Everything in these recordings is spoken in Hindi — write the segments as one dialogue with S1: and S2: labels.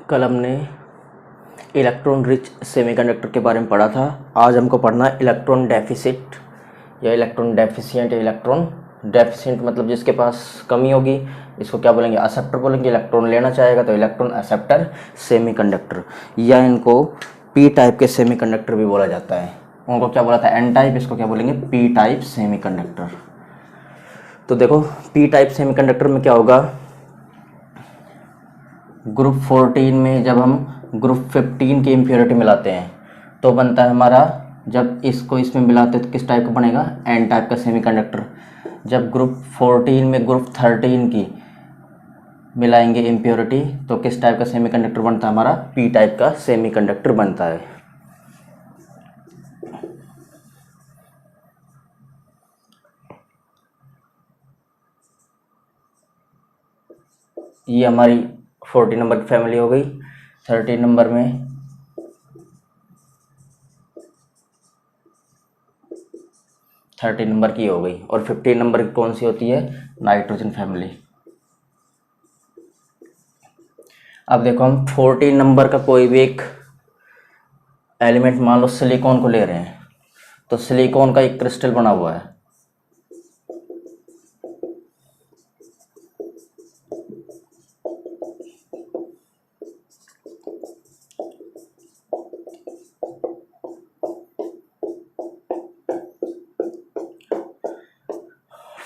S1: कल हमने इलेक्ट्रॉन रिच सेमीकंडक्टर के बारे में पढ़ा था। आज हमको पढ़ना है इलेक्ट्रॉन डेफिसिट या इलेक्ट्रॉन डेफिशिएंट। इलेक्ट्रॉन डेफिशिएंट मतलब जिसके पास कमी होगी, इसको क्या बोलेंगे? एक्सेप्टर बोलेंगे। इलेक्ट्रॉन लेना चाहेगा तो इलेक्ट्रॉन एक्सेप्टर सेमीकंडक्टर, या इनको पी टाइप के सेमीकंडक्टर भी बोला जाता है। उनको क्या बोला था? एन टाइप, इसको क्या बोलेंगे? P type semiconductor. तो देखो पी टाइप सेमीकंडक्टर में क्या होगा, ग्रुप 14 में जब हम ग्रुप 15 की इम्प्योरिटी मिलाते हैं तो बनता है हमारा, जब इसको इसमें मिलाते हैं तो किस टाइप का बनेगा? एन टाइप का सेमीकंडक्टर। जब ग्रुप 14 में ग्रुप 13 की मिलाएंगे इम्प्योरिटी तो किस टाइप का सेमीकंडक्टर बनता है? हमारा पी टाइप का सेमीकंडक्टर बनता है। ये हमारी 40 नंबर की फैमिली हो गई। 13 नंबर में की हो गई, और 15 नंबर की कौन सी होती है? Nitrogen family. अब देखो हम 14 नंबर का कोई भी एक एलिमेंट, मान लो सिलिकॉन को ले रहे हैं, तो सिलिकॉन का एक क्रिस्टल बना हुआ है।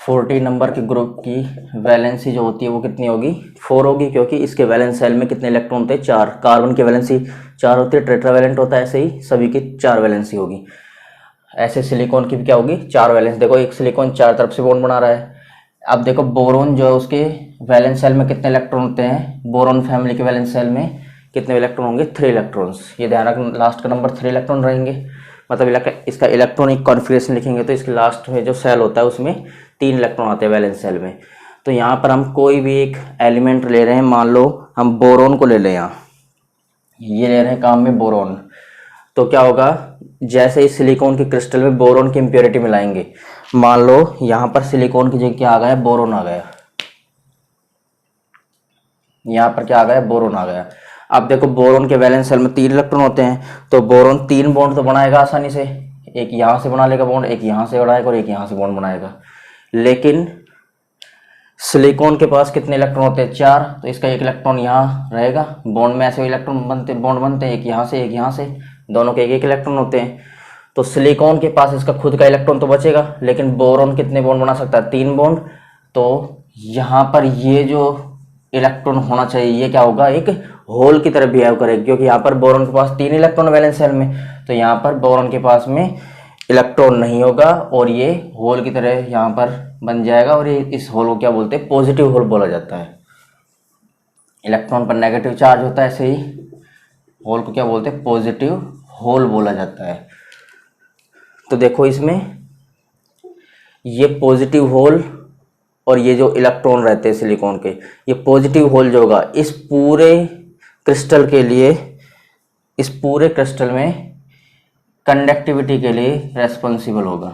S1: फोर्टीन नंबर के ग्रुप की वैलेंसी जो होती है वो कितनी होगी? 4 होगी, क्योंकि इसके वैलेंस सेल में कितने इलेक्ट्रॉन होते हैं? 4। कार्बन की वैलेंसी 4 होती है, टेट्रावैलेंट होता है, ऐसे ही सभी की 4 वैलेंसी होगी। ऐसे सिलिकॉन की भी क्या होगी? 4 वैलेंस। देखो एक सिलिकॉन 4 तरफ से बॉन्ड बना रहा है। अब देखो बोरोन जो है उसके वैलेंस सेल में कितने इलेक्ट्रॉन होते हैं? बोरोन फैमिली के वैलेंस सेल में कितने इलेक्ट्रॉन होंगे? 3 इलेक्ट्रॉन्स। ये ध्यान रखना, लास्ट का नंबर 3 इलेक्ट्रॉन रहेंगे। मतलब इसका इलेक्ट्रॉनिक कॉन्फिगरेशन लिखेंगे तो इसके लास्ट में जो सेल होता है उसमें 3 इलेक्ट्रॉन आते हैं वैलेंस सेल में। तो यहाँ पर हम कोई भी एक एलिमेंट ले रहे हैं, मान लो हम बोरोन को ले लें, यहाँ ये ले रहे हैं काम में बोरोन। तो क्या होगा, जैसे ही सिलिकॉन के क्रिस्टल में बोरोन की इम्प्योरिटी मिलाएंगे, मान लो यहाँ पर सिलिकॉन की जगह क्या आ गया? बोरोन आ गया। यहाँ पर क्या आ गया? बोरोन आ गया। अब देखो बोरोन के वैलेंस सेल में 3 इलेक्ट्रॉन होते हैं, तो बोरोन 3 बॉन्ड तो बनाएगा आसानी से। एक यहाँ से बना लेगा बॉन्ड, एक यहाँ से बनाएगा और एक यहाँ से बॉन्ड बनाएगा। लेकिन सिलिकॉन के पास कितने इलेक्ट्रॉन होते हैं? 4। तो इसका एक इलेक्ट्रॉन यहाँ रहेगा, बॉन्ड में ऐसे इलेक्ट्रॉन बनते, बॉन्ड बनते हैं, एक यहाँ से एक यहाँ से, दोनों के एक इलेक्ट्रॉन होते हैं। तो सिलिकॉन के पास इसका खुद का इलेक्ट्रॉन तो बचेगा, लेकिन बोरोन कितने बॉन्ड बना सकता है? 3 बॉन्ड। तो यहाँ पर ये जो इलेक्ट्रॉन होना चाहिए ये क्या होगा? एक होल की तरह बिहेव करेगा, क्योंकि यहाँ पर बोरोन के पास 3 इलेक्ट्रॉन वैलेंस सेल में, तो यहाँ पर बोरोन के पास में इलेक्ट्रॉन नहीं होगा और ये होल की तरह यहाँ पर बन जाएगा। और ये इस होल को क्या बोलते हैं? पॉजिटिव होल बोला जाता है। इलेक्ट्रॉन पर नेगेटिव चार्ज होता है, ऐसे ही होल को क्या बोलते हैं? पॉजिटिव होल बोला जाता है। तो देखो इसमें ये पॉजिटिव होल और ये जो इलेक्ट्रॉन रहते हैं सिलिकॉन के, ये पॉजिटिव होल जो होगा इस पूरे क्रिस्टल के लिए, इस पूरे क्रिस्टल में कंडक्टिविटी के लिए रेस्पॉन्सिबल होगा।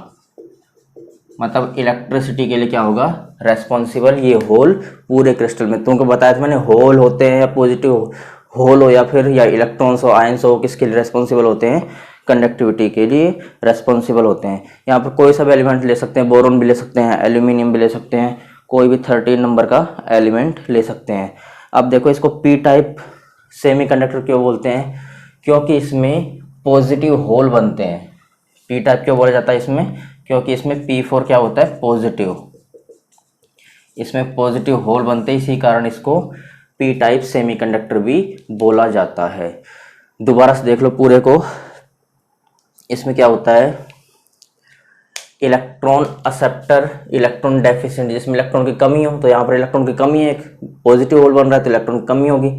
S1: मतलब इलेक्ट्रिसिटी के लिए क्या होगा? रेस्पॉन्सिबल ये होल पूरे क्रिस्टल में। तुमको बताया था मैंने, होल होते हैं या पॉजिटिव होल हो या फिर या इलेक्ट्रॉन्स हो, आयंस हो, किसके लिए रेस्पॉन्सिबल होते हैं? कंडक्टिविटी के लिए रेस्पॉन्सिबल होते हैं। यहाँ पर कोई सा भी एलिमेंट ले सकते हैं, बोरोन भी ले सकते हैं, एल्यूमिनियम भी ले सकते हैं, कोई भी 13 नंबर का एलिमेंट ले सकते हैं। अब देखो इसको पी टाइप सेमीकंडक्टर क्यों बोलते हैं? क्योंकि इसमें पॉजिटिव होल बनते हैं। पी टाइप क्यों बोला जाता है इसमें? क्योंकि इसमें P4 क्या होता है? पॉजिटिव। इसमें पॉजिटिव होल बनते हैं, इसी कारण इसको पी टाइप सेमीकंडक्टर भी बोला जाता है। दोबारा से देख लो पूरे को। इसमें क्या होता है? इलेक्ट्रॉन एक्सेप्टर, इलेक्ट्रॉन डेफिशिएंट, जिसमें इलेक्ट्रॉन की कमी हो, तो यहाँ पर इलेक्ट्रॉन की कमी है, एक पॉजिटिव होल बन रहा है तो इलेक्ट्रॉन की कमी होगी।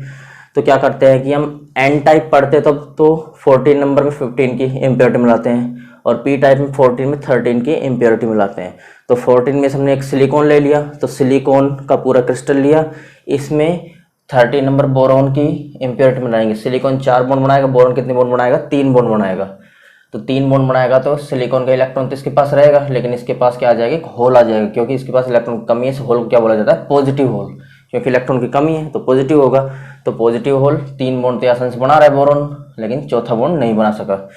S1: तो क्या करते हैं कि हम एन टाइप पढ़ते तब तो 14 नंबर में 15 की इम्प्योरिटी मिलाते हैं, और पी टाइप में 14 में 13 की इम्प्योरिटी मिलाते हैं। तो 14 में से हमने एक सिलिकॉन ले लिया, तो सिलिकॉन का पूरा क्रिस्टल लिया, इसमें 13 नंबर बोरोन की इम्प्योरिटी मिलाएंगे। सिलिकॉन 4 बॉन्ड बनाएगा, बोरोन कितने बॉन्ड बनाएगा? 3 बॉन्ड बनाएगा। तो 3 बॉन्ड बनाएगा तो सिलिकॉन का इलेक्ट्रॉन तो इसके पास रहेगा, लेकिन इसके पास क्या आ जाएगा? एक होल आ जाएगा, क्योंकि इसके पास इलेक्ट्रॉन की कमी है। इस होल को क्या बोला जाता है? पॉजिटिव होल, क्योंकि इलेक्ट्रॉन की कमी है तो पॉजिटिव होगा। तो पॉजिटिव होल 3 बॉन्ड तो आसानी से बना रहा है बोरोन, लेकिन चौथा बॉन्ड नहीं बना सका।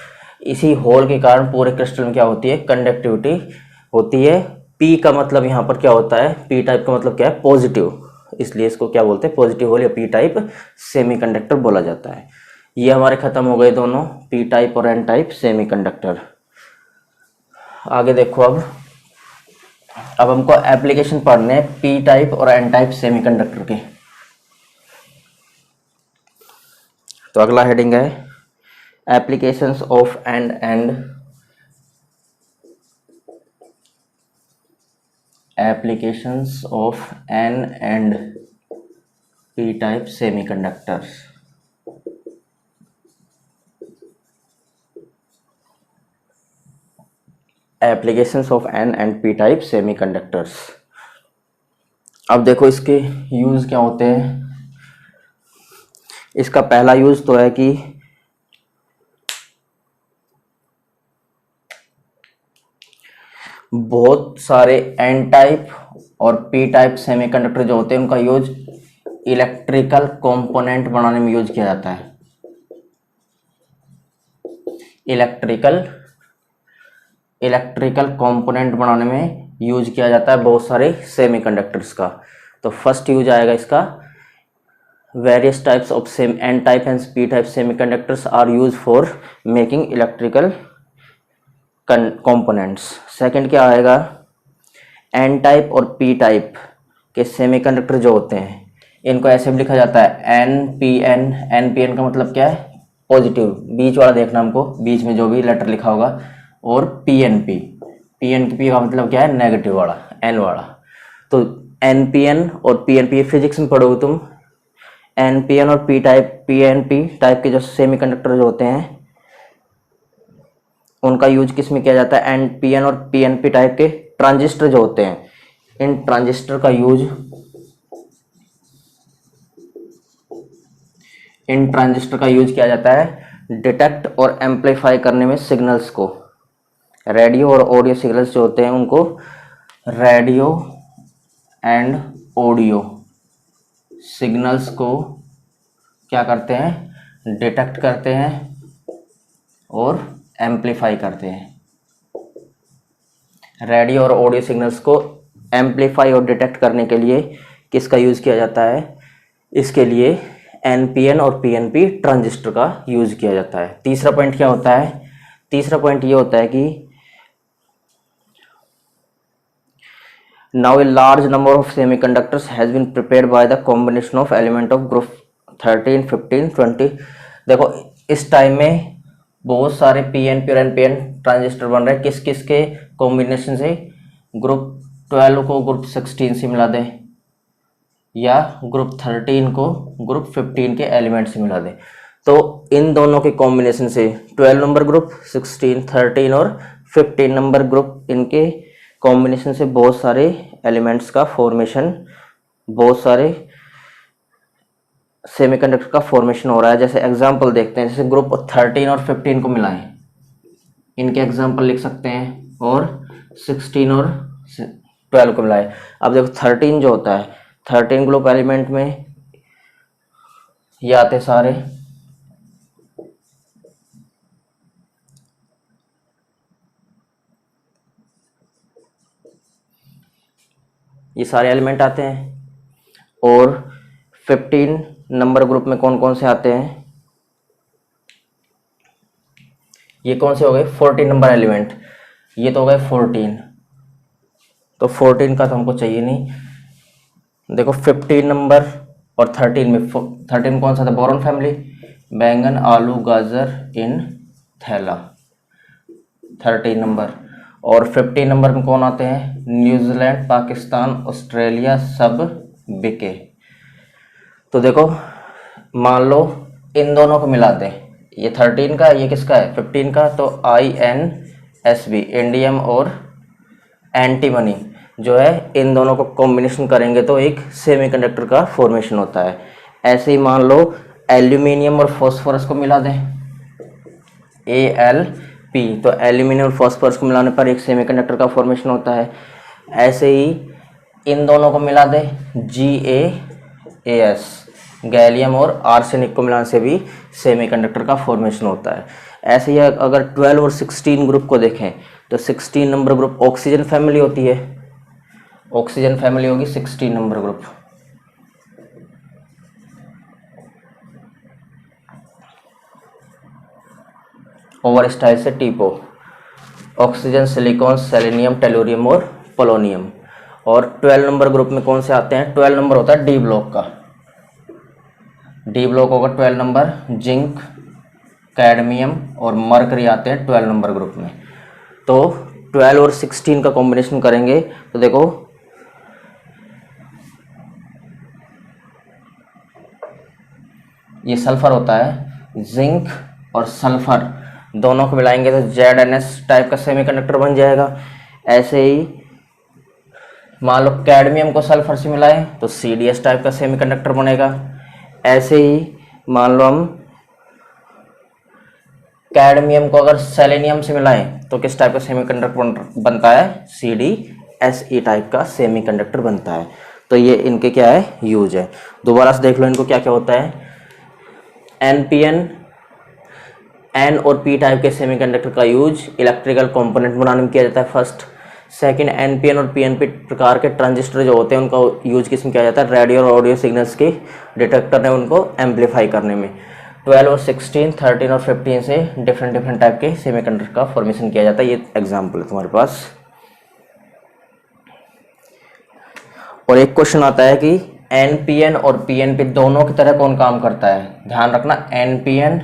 S1: इसी होल के कारण पूरे क्रिस्टल में क्या होती है, कंडक्टिविटी होती है। पी का मतलब यहाँ पर क्या होता है, पी टाइप का मतलब क्या है, पॉजिटिव, इसलिए इसको क्या बोलते हैं, पॉजिटिव होल या पी टाइप सेमीकंडक्टर बोला जाता है। ये हमारे खत्म हो गए दोनों, पी टाइप और एन टाइप सेमीकंडक्टर। आगे देखो, अब हमको एप्लीकेशन पढ़ने हैं पी टाइप और एन टाइप सेमीकंडक्टर के। तो अगला हेडिंग है applications of N and P type semiconductors. Applications of N and P type semiconductors. अब देखो इसके यूज क्या होते हैं। इसका पहला यूज तो है कि बहुत सारे एन टाइप और पी टाइप सेमीकंडक्टर जो होते हैं उनका यूज इलेक्ट्रिकल कंपोनेंट बनाने में यूज किया जाता है। इलेक्ट्रिकल कंपोनेंट बनाने में यूज किया जाता है बहुत सारे सेमीकंडक्टर्स का। तो फर्स्ट यूज आएगा इसका, various types of same N type and P type semiconductors are use for making electrical components. Second क्या आएगा, एन टाइप और पी टाइप के सेमीकंडक्टर जो होते हैं इनको ऐसे भी लिखा जाता है एन पी एन का मतलब क्या है, पॉजिटिव, बीच वाला देखना हमको, बीच में जो भी लेटर लिखा होगा, और पी एन पी का मतलब क्या है, नेगेटिव वाला, एन वाला। तो एन और पी एन पी फिजिक्स में पढ़ोगे तुम। एन और पी टाइप के जो सेमीकंडक्टर जो होते हैं उनका यूज किस में किया जाता है, एन और पी टाइप के ट्रांजिस्टर जो होते हैं, इन ट्रांजिस्टर का यूज किया जाता है डिटेक्ट और एम्पलीफाई करने में सिग्नल्स को। रेडियो और ऑडियो सिग्नल्स जो होते हैं उनको रेडियो एंड ऑडियो सिग्नल्स को क्या करते हैं, डिटेक्ट करते हैं और एम्पलीफाई करते हैं। रेडियो और ऑडियो सिग्नल्स को एम्पलीफाई और डिटेक्ट करने के लिए किसका यूज किया जाता है, इसके लिए एन और पी ट्रांजिस्टर का यूज किया जाता है। तीसरा पॉइंट क्या होता है, तीसरा पॉइंट ये होता है कि now a large number of semiconductors has been prepared by the combination of element of group 13, 15, 20। देखो इस टाइम में बहुत सारे पीएन और एनपीएन ट्रांजिस्टर बन रहे हैं, किस किस के कॉम्बिनेशन से, ग्रुप 12 को ग्रुप 16 से मिला दे या ग्रुप 13 को ग्रुप 15 के एलिमेंट से मिला दे। तो इन दोनों के कॉम्बिनेशन से 12 नंबर ग्रुप, 16, 13 और 15 नंबर ग्रुप, इनके कॉम्बिनेशन से बहुत सारे एलिमेंट्स का फॉर्मेशन, बहुत सारे सेमीकंडक्टर का फॉर्मेशन हो रहा है। जैसे एग्जांपल देखते हैं, जैसे ग्रुप 13 और 15 को मिलाएं, इनके एग्जांपल लिख सकते हैं, और 16 और 12 को मिलाएं। अब देखो 13 जो होता है, 13 ग्रुप एलिमेंट में ये आते सारे, ये सारे एलिमेंट आते हैं। और 15 नंबर ग्रुप में कौन कौन से आते हैं, ये कौन से हो गए, 14 नंबर एलिमेंट, ये तो हो गए 14। तो 14 का तो हमको चाहिए नहीं। देखो 15 नंबर और 13 में, 13 कौन सा था, बोरॉन फैमिली, बैंगन, आलू, गाजर इन थैला, 13 नंबर। और 15 नंबर में कौन आते हैं, न्यूजीलैंड, पाकिस्तान, ऑस्ट्रेलिया, सब बिके। तो देखो मान लो इन दोनों को मिला दें, ये 13 का, ये किसका है 15 का, तो INSB, इंडियम और एंटीमनी जो है, इन दोनों को कॉम्बिनेशन करेंगे तो एक सेमीकंडक्टर का फॉर्मेशन होता है। ऐसे ही मान लो एल्यूमिनियम और फॉस्फोरस को मिला दें, ALP, तो एल्यूमिनियम और फॉस्फोरस को मिलाने पर एक सेमीकंडक्टर का फॉर्मेशन होता है। ऐसे ही इन दोनों को मिला दें, GaAs, गैलियम और आर्सेनिक को मिलाने से भी सेमीकंडक्टर का फॉर्मेशन होता है। ऐसे ही अगर 12 और 16 ग्रुप को देखें तो 16 नंबर ग्रुप ऑक्सीजन फैमिली होती है, ऑक्सीजन फैमिली होगी 16 नंबर ग्रुप। ओवर स्टाइल से टीपो, ऑक्सीजन, सिलिकॉन, सेलेनियम, टेलुरियम और पोलोनियम। और 12 नंबर ग्रुप में कौन से आते हैं? 12 नंबर होता है डी ब्लॉक का, डी ब्लॉक होगा 12 नंबर। जिंक, कैडमियम और मरकरी आते हैं 12 नंबर ग्रुप में। तो 12 और 16 का कॉम्बिनेशन करेंगे तो देखो ये सल्फर होता है, जिंक और सल्फर दोनों को मिलाएंगे तो ZnS टाइप का सेमीकंडक्टर बन जाएगा। ऐसे ही मान लो कैडमियम को सल्फर से मिलाएं तो CdS टाइप का सेमीकंडक्टर बनेगा। ऐसे ही मान लो हम कैडमियम को अगर सेलेनियम से मिलाएं तो किस टाइप का सेमीकंडक्टर बनता है? CdSe टाइप का सेमीकंडक्टर बनता है। तो ये इनके क्या है? यूज है। दोबारा से देख लो इनको क्या क्या होता है। NPN, N और P टाइप के सेमीकंडक्टर का यूज इलेक्ट्रिकल कंपोनेंट बनाने में किया जाता है फर्स्ट। सेकंड, NPN और PNP प्रकार के ट्रांजिस्टर जो होते हैं उनका यूज किस में किया जाता है? रेडियो और ऑडियो सिग्नल्स के डिटेक्टर ने उनको एम्पलीफाई करने में। 12 और 16, 13 और 15 से डिफरेंट टाइप के सेमीकंडक्टर का फॉर्मेशन किया जाता है। ये एग्जाम्पल है तुम्हारे पास। और एक क्वेश्चन आता है कि NPN और PNP दोनों की तरह कौन काम करता है? ध्यान रखना, NPN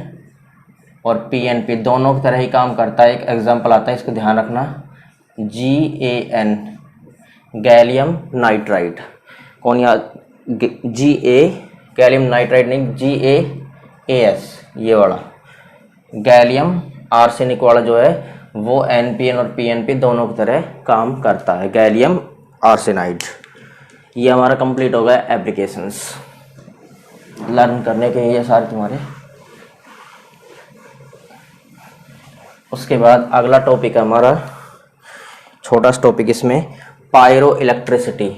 S1: और PNP दोनों की तरह ही काम करता है। एक एग्जाम्पल आता है, इसको ध्यान रखना, GAN, गैलियम नाइट्राइड। कौन याद? GA, गैलियम नाइट्राइड नहीं, GAAS ये वाला गैलियम आर्सेनिक वाला जो है वो NPN और PNP दोनों की तरह काम करता है, गैलियम आर्सेनाइड। ये हमारा कंप्लीट हो गया एप्लीकेशंस लर्न करने के, ये सारे तुम्हारे। उसके बाद अगला टॉपिक है हमारा, छोटा सा टॉपिक इसमें, पायरो इलेक्ट्रिसिटी।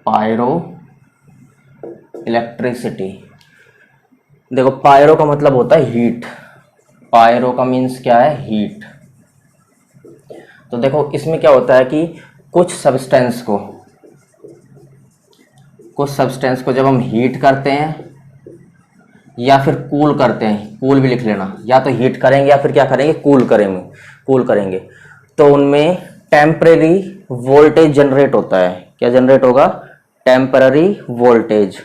S1: पायरो इलेक्ट्रिसिटी, देखो पायरो का मतलब होता है हीट, पायरो का मीन्स क्या है? हीट। तो देखो इसमें क्या होता है कि कुछ सब्सटेंस को जब हम हीट करते हैं या फिर कूल करते हैं, कूल भी लिख लेना, या तो हीट करेंगे या फिर क्या करेंगे? कूल करेंगे, तो उनमें टेम्परेरी वोल्टेज जनरेट होता है। क्या जनरेट होगा? Temporary voltage.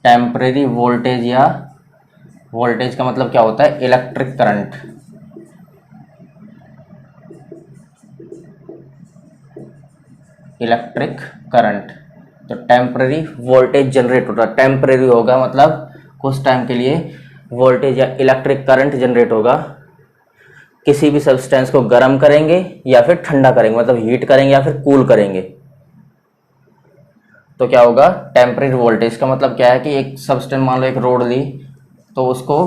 S1: टेम्परेरी वोल्टेज या वोल्टेज का मतलब क्या होता है? Electric current. इलेक्ट्रिक करंट, तो टेम्परेरी वोल्टेज जनरेट होता है। टेम्परेरी होगा मतलब कुछ टाइम के लिए वोल्टेज या इलेक्ट्रिक करंट जनरेट होगा। किसी भी सब्सटेंस को गर्म करेंगे या फिर ठंडा करेंगे, मतलब हीट करेंगे या फिर कूल करेंगे, तो क्या होगा? टेम्परेरी वोल्टेज का मतलब क्या है कि एक सब्सटेंस, मान लो एक रोड ली, तो उसको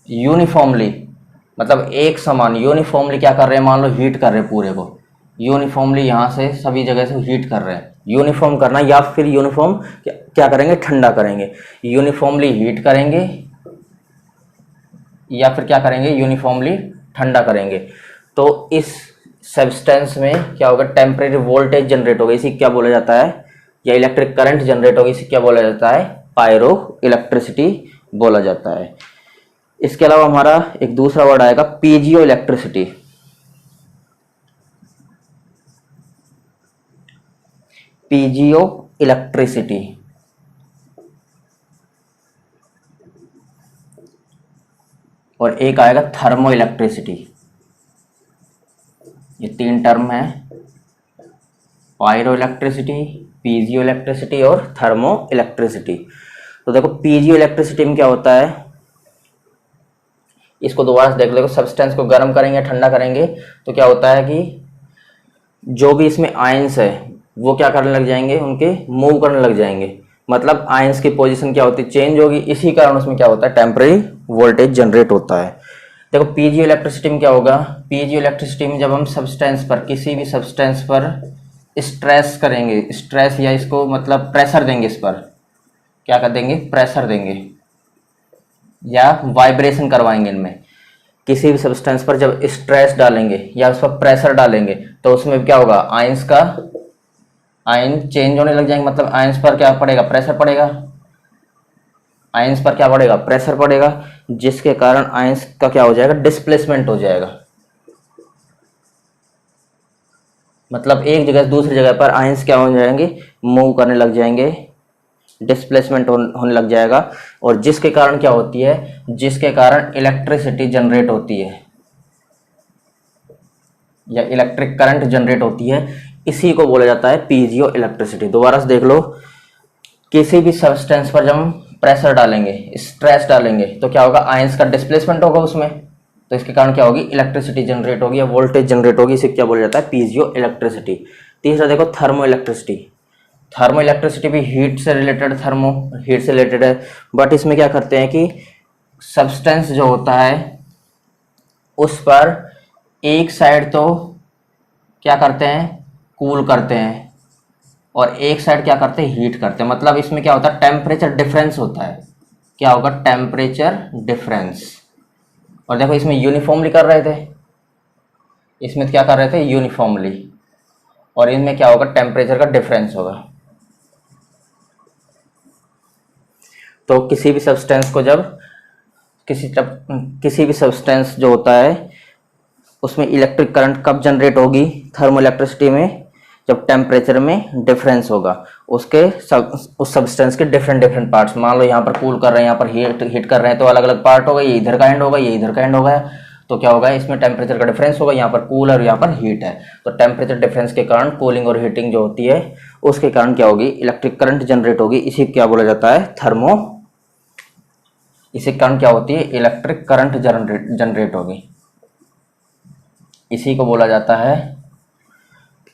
S1: यूनिफॉर्मली, मतलब एक समान यूनिफॉर्मली क्या कर रहे हैं? मान लो हीट कर रहे हैं, पूरे को यूनिफॉर्मली यहाँ से सभी जगह से हीट कर रहे हैं। यूनिफॉर्म करना, या फिर यूनिफॉर्म क्या करेंगे? ठंडा करेंगे। यूनिफॉर्मली हीट करेंगे या फिर क्या करेंगे? यूनिफॉर्मली ठंडा करेंगे। तो इस सब्सटेंस में क्या होगा? टेम्परेरी वोल्टेज जनरेट होगा, इसी क्या बोला जाता है? या इलेक्ट्रिक करंट जनरेट होगी, इसी क्या बोला जाता है? पायरो इलेक्ट्रिसिटी बोला जाता है। इसके अलावा हमारा एक दूसरा वर्ड आएगा पीजियो इलेक्ट्रिसिटी। पीजियो इलेक्ट्रिसिटी, और एक आएगा थर्मो इलेक्ट्रिसिटी। ये तीन टर्म है, पायरो इलेक्ट्रिसिटी, पीजियो इलेक्ट्रिसिटी और थर्मो इलेक्ट्रिसिटी। तो देखो पीजियो इलेक्ट्रिसिटी में क्या होता है, इसको दोबारा से देख लो। सब्सटेंस को गर्म करेंगे, ठंडा करेंगे, तो क्या होता है कि जो भी इसमें आयंस है वो क्या करने लग जाएंगे? उनके मूव करने लग जाएंगे, मतलब आयंस की पोजीशन क्या होती है? चेंज होगी। इसी कारण उसमें क्या होता है? टेम्परेरी वोल्टेज जनरेट होता है। देखो पीजियो इलेक्ट्रिसिटी में क्या होगा, पीजियो इलेक्ट्रिसिटी में जब हम सब्सटेंस पर, किसी भी सब्सटेंस पर स्ट्रेस करेंगे, स्ट्रेस या इसको मतलब प्रेशर देंगे, इस पर क्या कर देंगे, प्रेशर देंगे या वाइब्रेशन करवाएंगे इनमें, किसी भी सब्सटेंस पर जब स्ट्रेस डालेंगे या उस पर प्रेशर डालेंगे तो उसमें क्या होगा, आयंस का आयन चेंज होने लग जाएंगे, मतलब आयंस पर क्या पड़ेगा, प्रेशर पड़ेगा, आयंस पर क्या पड़ेगा, प्रेशर पड़ेगा, जिसके कारण आयंस का क्या हो जाएगा, डिस्प्लेसमेंट हो जाएगा। मतलब एक जगह से दूसरी जगह पर आयंस क्या हो जाएंगे, मूव करने लग जाएंगे, डिस्प्लेसमेंट होने लग जाएगा, और जिसके कारण क्या होती है, जिसके कारण इलेक्ट्रिसिटी जनरेट होती है या इलेक्ट्रिक करंट जनरेट होती है, इसी को बोला जाता है पीजियो इलेक्ट्रिसिटी। दोबारा से देख लो, किसी भी सब्सटेंस पर जब हम प्रेशर डालेंगे, स्ट्रेस डालेंगे, तो क्या होगा, आयंस का डिस्प्लेसमेंट होगा उसमें, तो इसके कारण क्या होगी, इलेक्ट्रिसिटी जनरेट होगी या वोल्टेज जनरेट होगी, इसे क्या बोला जाता है, पीजियो इलेक्ट्रिसिटी। तीसरा देखो थर्मो इलेक्ट्रिसिटी। थर्मो इलेक्ट्रिसिटी भी हीट से रिलेटेड, थर्मो हीट से रिलेटेड है, बट इसमें क्या करते हैं कि सब्सटेंस जो होता है उस पर एक साइड तो क्या करते हैं, कूल करते हैं, और एक साइड क्या करते हैं, हीट करते हैं। मतलब इसमें क्या होता है, टेम्परेचर डिफरेंस होता है, क्या होगा, टेम्परेचर डिफरेंस। और देखो इसमें यूनिफॉर्मली कर रहे थे, इसमें क्या कर रहे थे, यूनिफॉर्मली, और इनमें क्या होगा, टेम्परेचर का डिफरेंस होगा। तो किसी भी सब्सटेंस को जब किसी भी सब्सटेंस जो होता है उसमें इलेक्ट्रिक करंट कब जनरेट होगी, थर्मो इलेक्ट्रिसिटी में, जब टेम्परेचर में डिफरेंस होगा, उस सब्सटेंस के डिफरेंट डिफरेंट पार्ट्स, मान लो यहाँ पर कूल कर रहे हैं, यहाँ पर हीट कर रहे हैं, तो अलग अलग पार्ट होगा, ये इधर का एंड होगा, ये इधर का एंड होगा, तो क्या होगा, इसमें टेम्परेचर का डिफरेंस होगा, यहाँ पर कूल और यहाँ पर हीट है, तो टेम्परेचर डिफरेंस के कारण कूलिंग और हीटिंग जो होती है उसके कारण क्या होगी, इलेक्ट्रिक करंट जनरेट होगी, इसी क्या बोला जाता है, इसी कारण क्या होती है, इलेक्ट्रिक करंट जनरेट होगी, इसी को बोला जाता है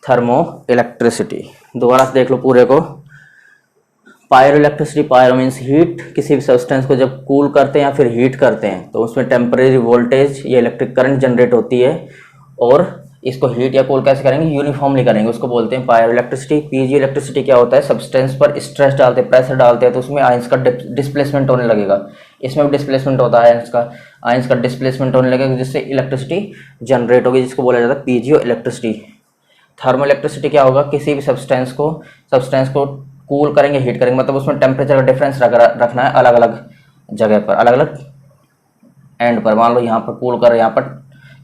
S1: थर्मो इलेक्ट्रिसिटी। दोबारा से देख लो पूरे को, pyro electricity, pyro means heat, किसी भी सब्सटेंस को जब कूल करते हैं या फिर हीट करते हैं तो उसमें टेम्परेरी वोल्टेज या इलेक्ट्रिक करंट जनरेट होती है, और इसको हीट या कूल कैसे करेंगे, यूनिफॉर्मली करेंगे, उसको बोलते हैं पायरो इलेक्ट्रिसिटी। पीजी इलेक्ट्रिसिटी क्या होता है, सब्सटेंस पर स्ट्रेस डालते हैं, प्रेशर डालते हैं, तो उसमें आयंस का डिस्प्लेसमेंट होने लगेगा, इसमें भी डिस्प्लेसमेंट होता है, आयंस का डिस्प्लेसमेंट होने लगेगा, जिससे इलेक्ट्रिसिटी जनरेट होगी, जिसको बोला जाता है पीजियो इलेक्ट्रिसिटी। थर्मो इलेक्ट्रिसिटी क्या होगा, किसी भी सब्सटेंस को कूल करेंगे, हीट करेंगे, मतलब उसमें टेम्परेचर का डिफरेंस रखना है अलग अलग जगह पर, अलग अलग एंड पर। मान लो यहाँ पर कूल कर रहे हैं, यहाँ पर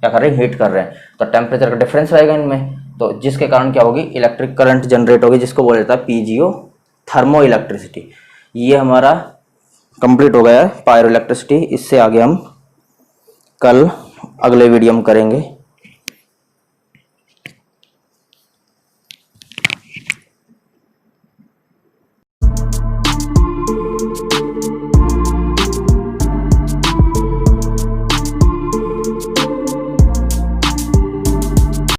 S1: क्या कर रहे हैं, हीट कर रहे हैं, तो टेम्परेचर का डिफरेंस रहेगा इनमें, तो जिसके कारण क्या होगी, इलेक्ट्रिक करंट जनरेट होगी, जिसको बोला जाता है पीजीओ थर्मो इलेक्ट्रिसिटी। ये हमारा कंप्लीट हो गया है पायरो इलेक्ट्रिसिटी। इससे आगे हम कल अगले वीडियो में करेंगे।